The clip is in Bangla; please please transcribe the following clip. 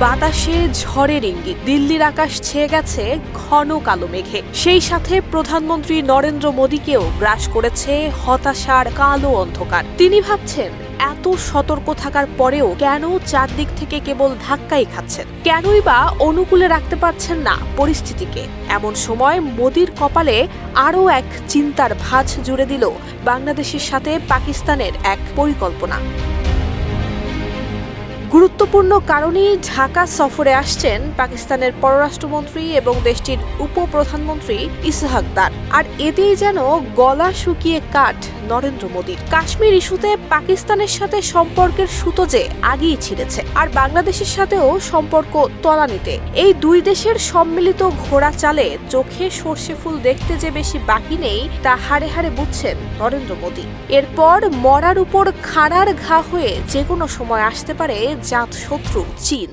বাতাসে ঝড়ের ইঙ্গিত, দিল্লির আকাশ ছেয়ে গেছে ঘন কালো মেঘে। সেই সাথে প্রধানমন্ত্রী নরেন্দ্র মোদীকেও গ্রাস করেছে হতাশার কালো অন্ধকার। তিনি ভাবছেন, এত সতর্ক থাকার পরেও কেন চারদিক থেকে কেবল ধাক্কাই খাচ্ছেন? কেনই বা অনুকূলে রাখতে পারছেন না পরিস্থিতিকে? এমন সময় মোদীর কপালে আরও এক চিন্তার ভাঁজ জুড়ে দিল বাংলাদেশের সাথে পাকিস্তানের এক পরিকল্পনা। গুরুত্বপূর্ণ কারণেই ঢাকা সফরে আসছেন পাকিস্তানের পররাষ্ট্রমন্ত্রী এবং দেশটির উপপ্রধানমন্ত্রী ইসহাক দার। আর এতেই যেন গলা শুকিয়ে কাঠ নরেন্দ্র মোদীর। কাশ্মীর ইস্যুতে পাকিস্তানের সাথে সম্পর্কের সুতো যে আগেই ছিঁড়েছে, আর বাংলাদেশের সাথেও সম্পর্ক তলানিতে। এই দুই দেশের সম্মিলিত ঘোড়া চালে চোখে সর্ষে ফুল দেখতে যে বেশি বাকি নেই তা হাড়ে হাড়ে বুঝছেন নরেন্দ্র মোদী। এরপর মরার উপর খাড়ার ঘা হয়ে যে কোনো সময় আসতে পারে জাত শত্রু চীন।